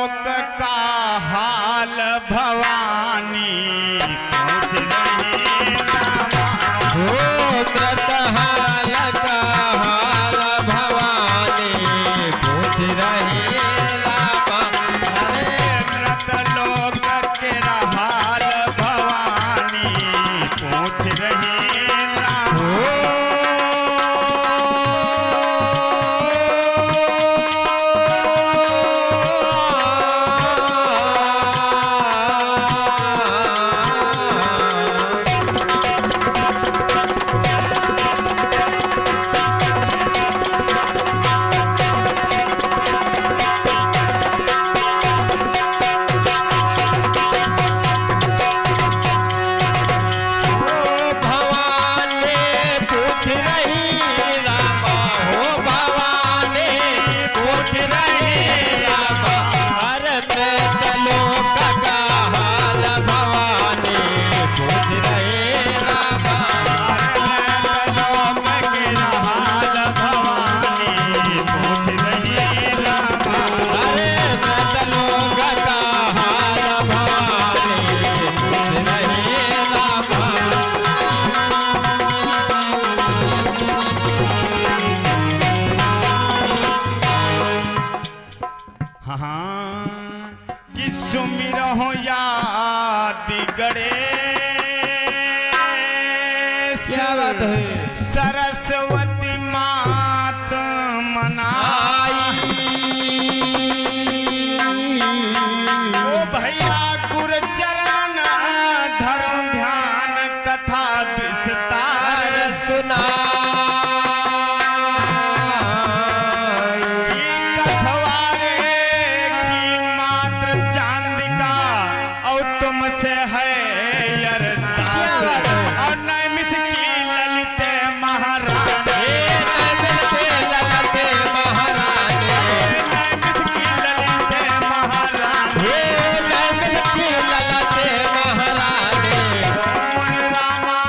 लोक का हाल भवानी पूछ रही रामा। व्रत हाल का हाल भवानी पूछ रही रामा। अरे व्रत लोक के हाल भवानी पूछ रही रामा। कि सुमिरहो याद गणेश। क्या बात है? सरस्वती मात मनाई। ओ भैया गुरु चरण धर्म ध्यान कथा विस्तार सुना। से है यरता और नैमिष की ललित महारानी। नैमिष की ललित महारानी। नैमिष की ललित महारानी। नैमिष की ललित महारानी। ओम रामा।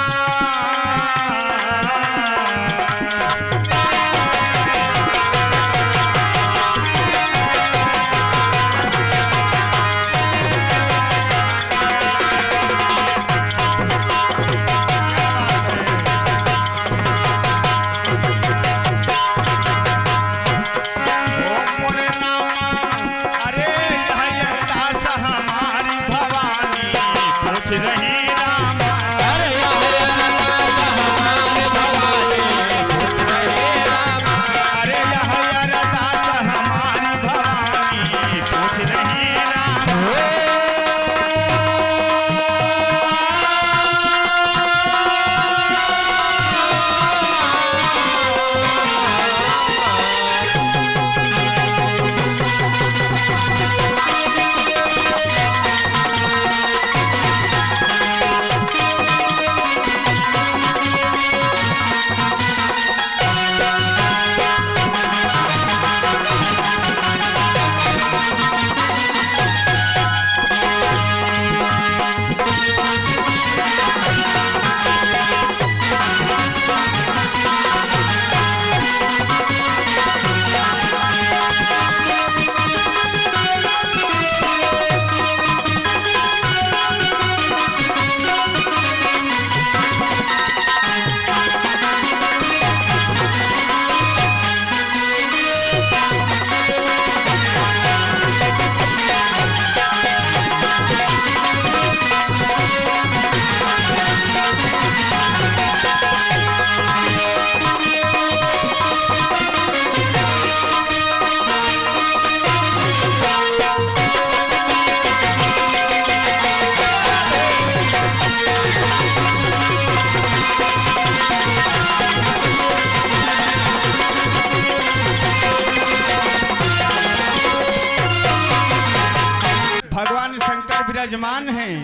विराजमान हैं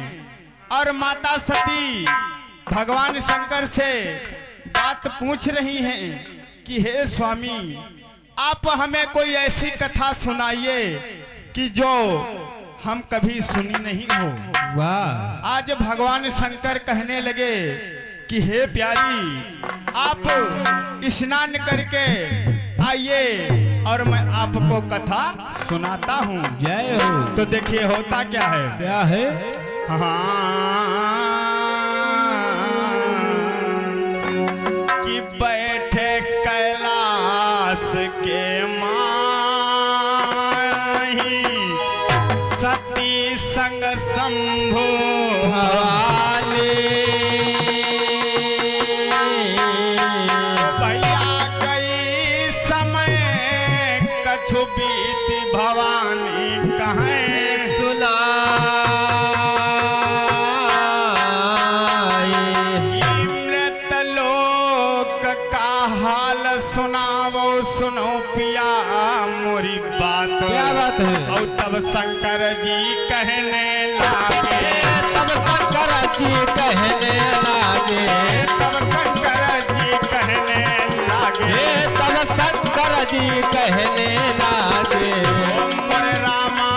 और माता सती भगवान शंकर से बात पूछ रही हैं कि हे स्वामी आप हमें कोई ऐसी कथा सुनाइए कि जो हम कभी सुनी नहीं हो। वाह। आज भगवान शंकर कहने लगे कि हे प्यारी आप स्नान करके आइए और मैं आपको कथा सुनाता हूँ। जय हो। तो देखिए होता क्या है। क्या है? हाँ कि बैठे कैलाश के माही सती संग शंभु भवानी भैया गई समय कछु बीती भवानी कहें सुनाई कि मृत लोक का हाल सुनावो सुनो पिया मोरी बात। क्या बात है? और तब शंकर जी कहने लागे तब शंकर जी कहने लागे तब शंकर जी कहने लागे तब शंकर जी कहने लागे ओम मोरे रामा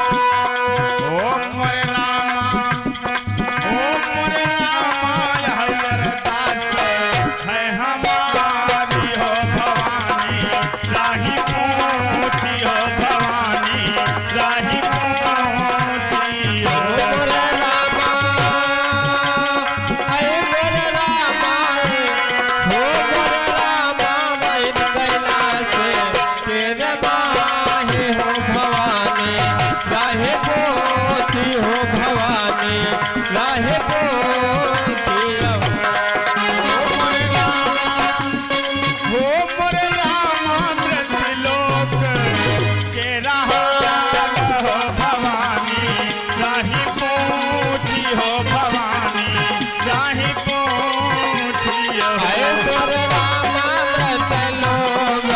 ओम मोरे रामा ओम मोरे रामा यह अरदास है हमारी हो भवानी राही पूछी हो भवानी राही पूछी हो। मोरे रामा ऐ मोरे रामा हो मोरे रामा बैठ कैलाश तेरे माहे हो भवानी राहे पोछी हो भवानी राहे पोछी हो मोरे रामा मृत्युलोक के रहाल हो भवानी राही पूछी हो भवानी राही पूछी हो। ऐ मोरे रामा व्रत लोग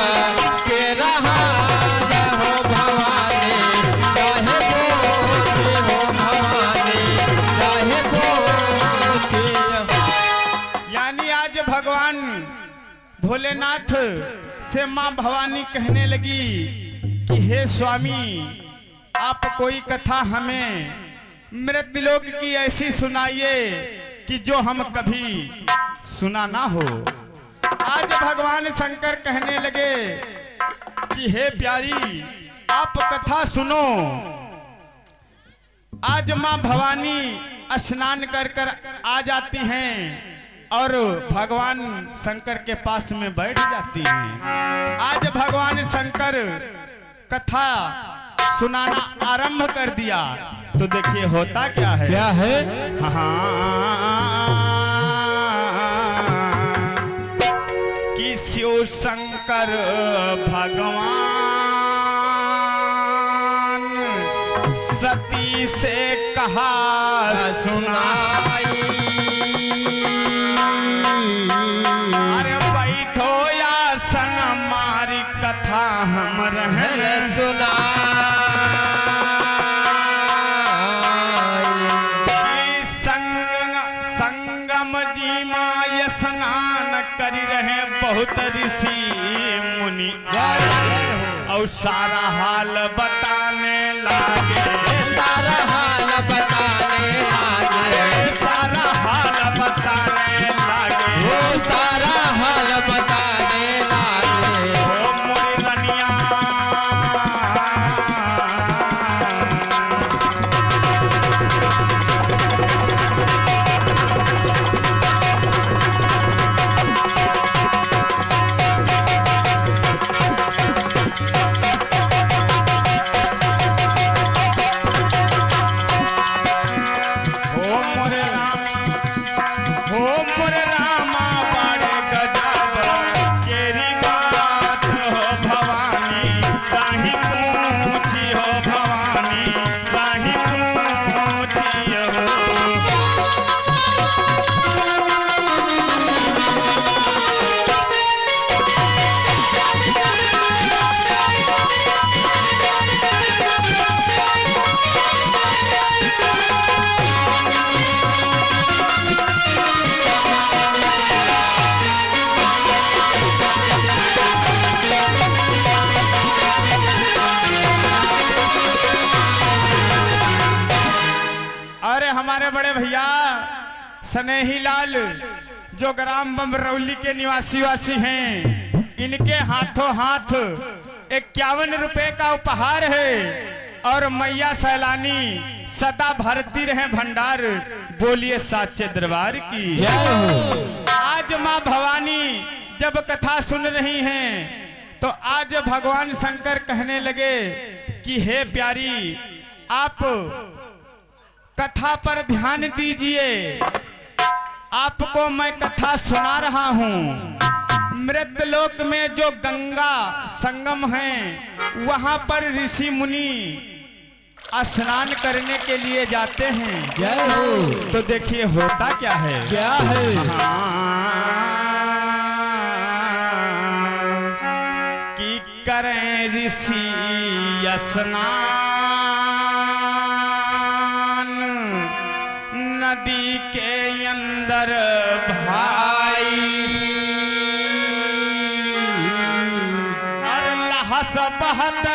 के रहाल हो भवानी राहे पोछी हो भवानी राहे पोछी यानी आज भगवान भोलेनाथ से मां भवानी कहने लगी कि हे स्वामी आप कोई कथा हमें मृत्युलोक की ऐसी सुनाइए कि जो हम कभी सुना ना हो। आज भगवान शंकर कहने लगे कि हे प्यारी आप कथा सुनो। आज मां भवानी स्नान कर कर आ जाती हैं और भगवान शंकर के पास में बैठ जाती हैं। आज भगवान शंकर कथा सुनाना आरंभ कर दिया। तो देखिए होता क्या है। क्या है? हाँ कि शिव शंकर भगवान सती से कहा सुनाई अरे बैठो आसन मारी कथा हम रहल सुनाई कि संगम जी माय स्नान करी रहे बहुत ऋषि मुनि और सारा हाल बताने लागे सारा हाल बताने लागे सारा हाल बताने लागे वो सारा हाल बताने लागे ओ मोरी रनिया हमारे बड़े भैया स्नेही लाल जो ग्राम बमरौली के निवासी हैं, इनके हाथों हाथ 51 रुपए का उपहार है। और मैया सैलानी सदा भरती रहे भंडार, बोलिए साचे दरबार की जय हो। आज माँ भवानी जब कथा सुन रही हैं तो आज भगवान शंकर कहने लगे कि हे प्यारी, आप कथा पर ध्यान दीजिए, आपको मैं कथा सुना रहा हूँ। मृतलोक में जो गंगा संगम है वहां पर ऋषि मुनि स्नान करने के लिए जाते हैं। जय हो। तो देखिए होता क्या है। क्या है? कि करें ऋषि स्नान नदी के अंदर भाई, और लहस बहत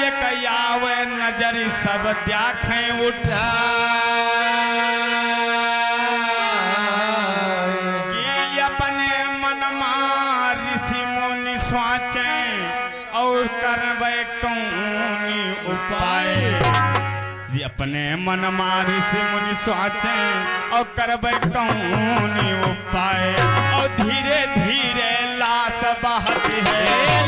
एक आवे नजर सब देखें उठा, कि अपने मन में ऋषि मुनि सोचे और करवे कौनी उपाय। अपने मन में ऋषि मुनि सोचे और करवे कौनी उपाय। और धीरे धीरे लाश बहत है,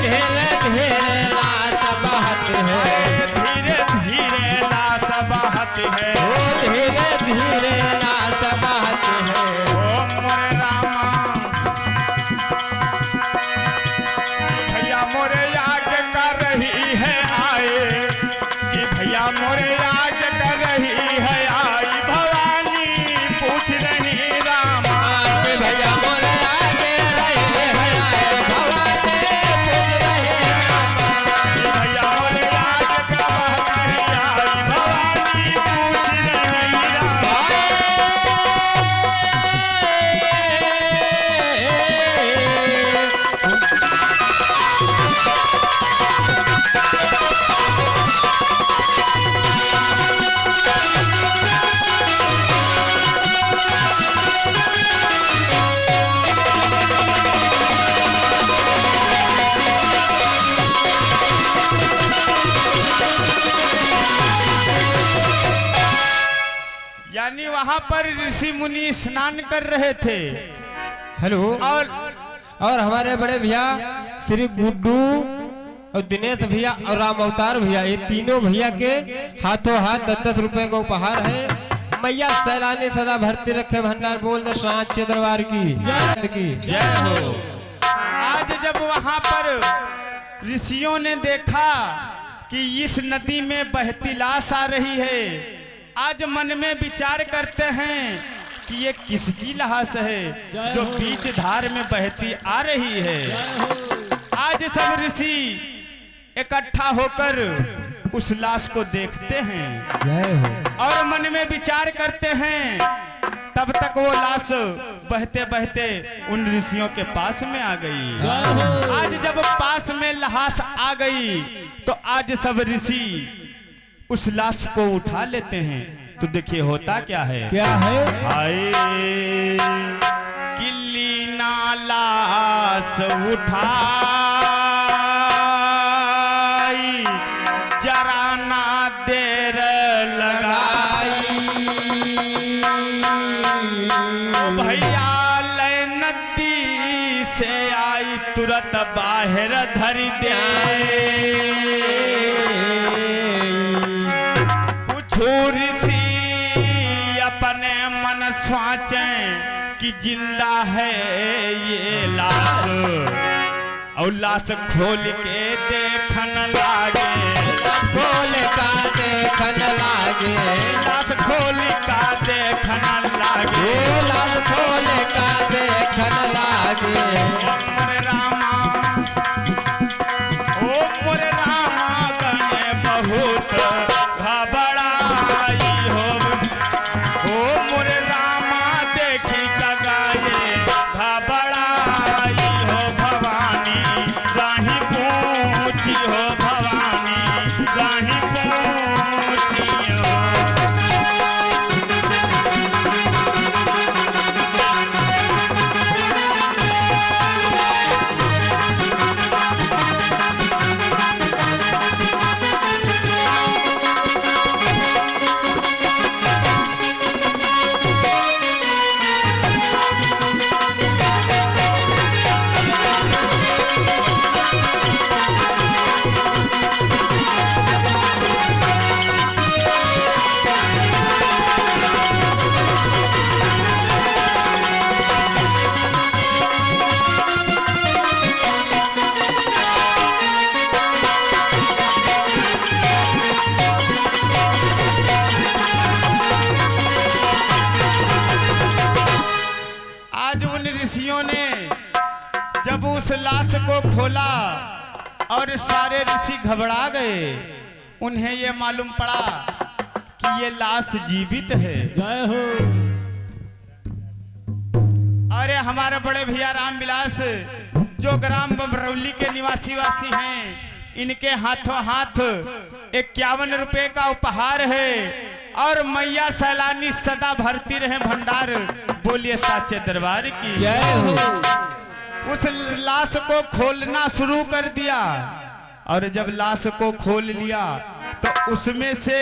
धीरे धीरे लाश बहत है, धीरे धीरे लाश बहत है, धीरे धीरे लाश बहत है। ओ मोरे रामा भैया मोरे याद कर रही है आए, कि भैया मोरे याद कर रही है आई, भवानी पूछ रही रामा। भैया मोरे आगे रहे हैं, भवानी पूछ रहे हैं। भैया मोरे याद कर रही आई, भवानी पूछ रही रामा। यानी वहां पर ऋषि मुनि स्नान कर रहे थे। हेलो। और हमारे बड़े भैया श्री गुड्डू और दिनेश भैया और राम अवतार भैया, ये तीनों भैया के हाथों हाथ 10-10 रुपए का उपहार है। मैया सैलानी सदा भरती रखे भंडार, बोल दे साचे दरबार की जय हो। आज जब वहां पर ऋषियों ने देखा कि इस नदी में बहती लाश आ रही है, आज मन में विचार करते हैं कि ये किसकी लाश है जो बीच धार में बहती आ रही है। आज सब ऋषि इकट्ठा होकर उस लाश को देखते हैं जय हो। और मन में विचार करते हैं। तब तक वो लाश बहते बहते उन ऋषियों के पास में आ गई। आज जब पास में लाश आ गई तो आज सब ऋषि उस लाश को उठा लेते हैं। तो देखिए होता क्या है। क्या है? हाय किल्ली ना लाश उठाई, जरा ना देर लगाई। ओ भैया ले नदी से आई, तुरंत बाहर धर दे। ऋषि अपने मन सोचे कि जिंदा है ये लाश, और लाश खोल के देखन लागे, खोल का देखन लागे, लाश खोल का देखन लागे, लाश खोल का देखन लागे। मोरे रामा ओ मोरे रामा गए बहुत घबराई हो। ओ मोरे रामा देखी कगाए घबराई हो। भवानी राही पूछी हो, भवानी राही पूछी हो। ऋषियों ने जब उस लाश को खोला और सारे ऋषि घबरा गए। उन्हें ये मालूम पड़ा कि ये लाश जीवित है। जय हो। अरे हमारे बड़े भैया रामविलास जो ग्राम बमरौली के निवासी हैं, इनके हाथों हाथ 51 रुपए का उपहार है। और मैया सैलानी सदा भरती रहे भंडार। बोलिए साचे दरबार की जय हो। उस लाश को खोलना शुरू कर दिया और जब लाश को खोल लिया तो उसमें से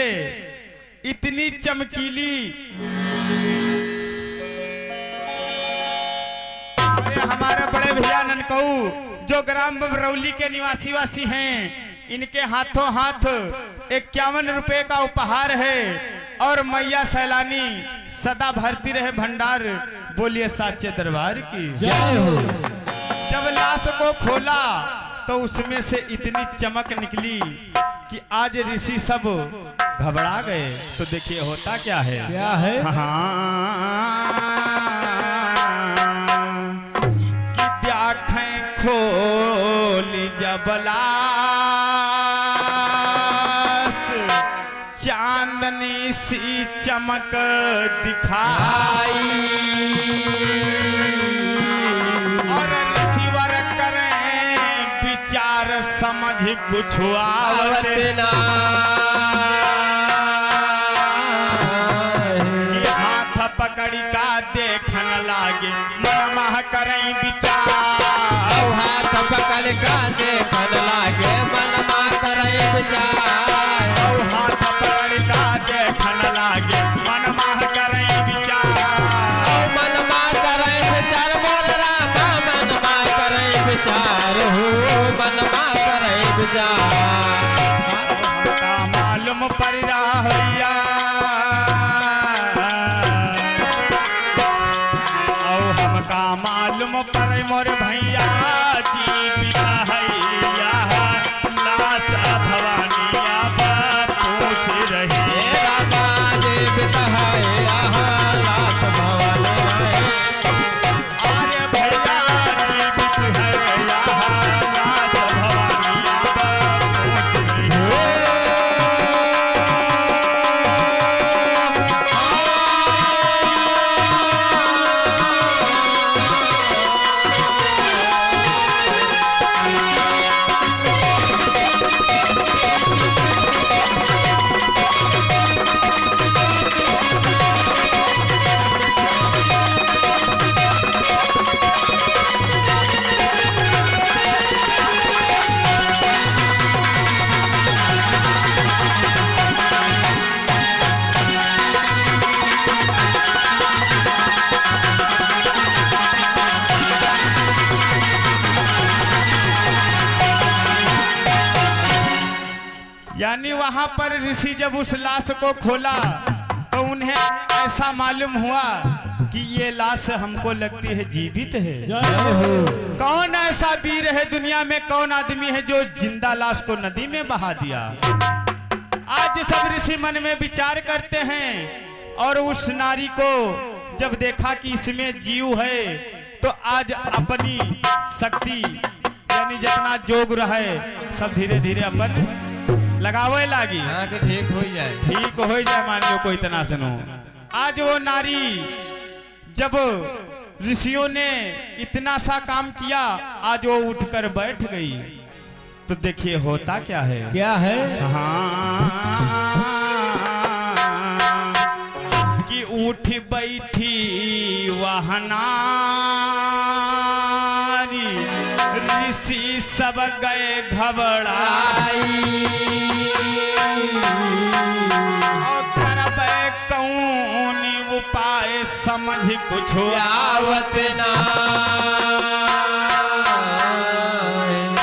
इतनी चमकीली, अरे हमारे बड़े भैया ननकऊ जो ग्राम बमरौली के निवासी हैं, इनके हाथों हाथ 51 रुपए का उपहार है। और मैया सैलानी सदा भरती रहे भंडार। बोलिए साचे दरबार की जय हो। जब लाश को खोला तो उसमें से इतनी चमक निकली कि आज ऋषि सब घबरा गए। तो देखिए होता क्या है। क्या है? कि देखें खोली जब लाश चांदनी सी चमक दिखाई और ऋषिवर करें विचार समझ कुछ आवत आवतना कि हाथ पकड़ी का देखन लागे मनमह करें विचार। हाथ पकड़ का देखन लागे मनमा करे विचार। हाथ पकड़ का देखन लागे मनमह करें विचार। मनमा करे विचार मोर रामा मनमा करे विचार हो मनमा करे विचार। का मालूम पड़ रहा हैया और हमका मालूम पड़े मोर भैया जीवित हैया लाचा भवानिया पूछ रही रामा जीवित है यहाँ रात भवन रहे। अरे भैया जीवित है यहाँ लाचा भवानिया पूछ रही। यानी वहां पर ऋषि जब उस लाश को खोला तो उन्हें ऐसा मालूम हुआ कि ये लाश हमको लगती है जीवित है। जय हो। कौन ऐसा वीर है दुनिया में, कौन आदमी है जो जिंदा लाश को नदी में बहा दिया। आज सब ऋषि मन में विचार करते हैं और उस नारी को जब देखा कि इसमें जीव है तो आज अपनी शक्ति यानी जितना जोग रहे सब धीरे धीरे अपन लगावे लागी। हाँ कि ठीक हो जाए। ठीक हो जाए मान लो कोई इतना सुनो। आज वो नारी जब ऋषियों ने इतना सा काम किया आज वो उठकर बैठ गई। तो देखिए होता क्या है। क्या है? हाँ कि उठ बैठी वह नारी ऋषि सब गए घबराई और करबे कौन उपाय समझ कुछ आवत ना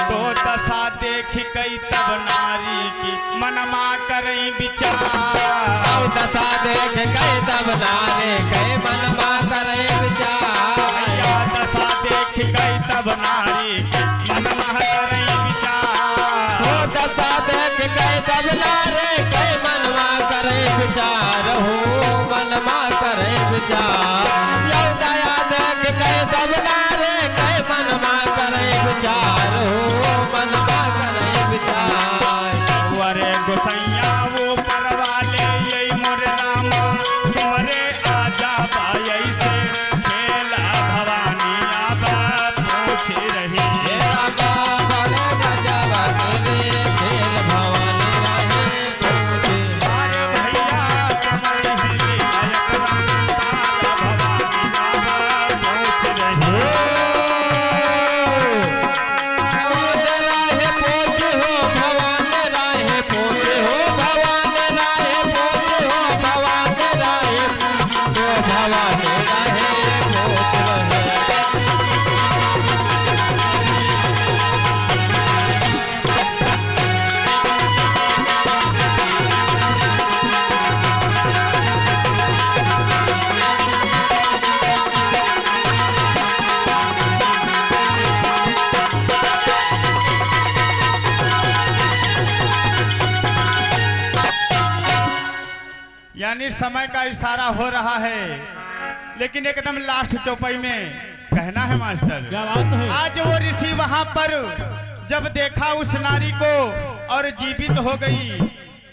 तो दशा देख गई तब नारी की मनमा करई विचार। दशा देख गए तब नारे गए मनमा करे विचार। या दशा देख गई तब नारी की मनमा करई विचार। हो दशा देख गए तब नारे गए मनमा करे विचार हो मनमा करे विचार। यो दया देख गए तब नारे समय का इशारा हो रहा है, लेकिन एकदम लास्ट चौपाई में कहना है मास्टर। क्या बात है? आज वो ऋषि वहां पर जब देखा उस नारी को और जीवित हो गई,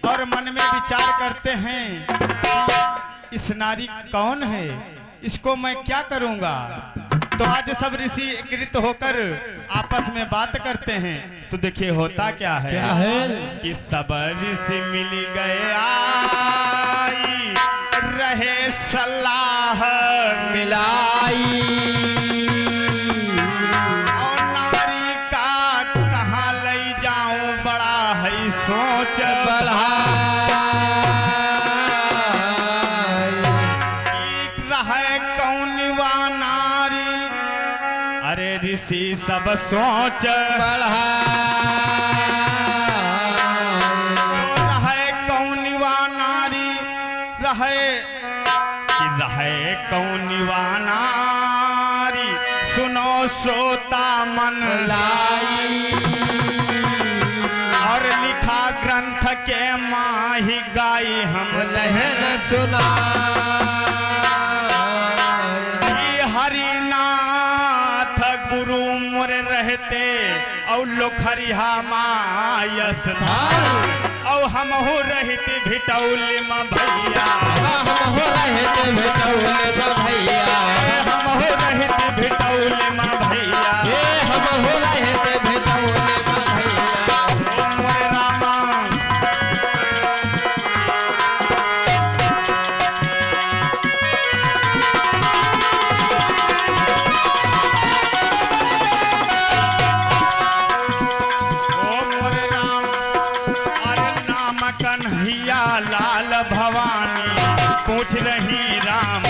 और मन में विचार करते हैं कि इस नारी कौन है, इसको मैं क्या करूंगा। तो आज सब ऋषि एकत्रित होकर आपस में बात करते हैं। तो देखिए होता क्या है, क्या है? कि सब ऋषि मिल गए, आई रहे सलाह मिलाई और नारी का कहाँ ले जाऊं, बड़ा है सोच रहे कौन वा नारी। अरे ऋषि सब सोच रहे कौन वा नारी, रहे कौन वा नारी, सुनो श्रोता मन लाई और लिखा ग्रंथ के माही गाई हम लहन सुना हरिनाथ गुरु मोर रहते और लोखरिहा मायस था, और हम हो रहते भिटौली में भैया, हम हो रहे थे भेटौले में भैया, हम हो रहते भिटौली में भैया, हम हो रहे थे भेटौले में भैया। ओ मोर रामा कन्हैया लाल भवानी पूछ रही राम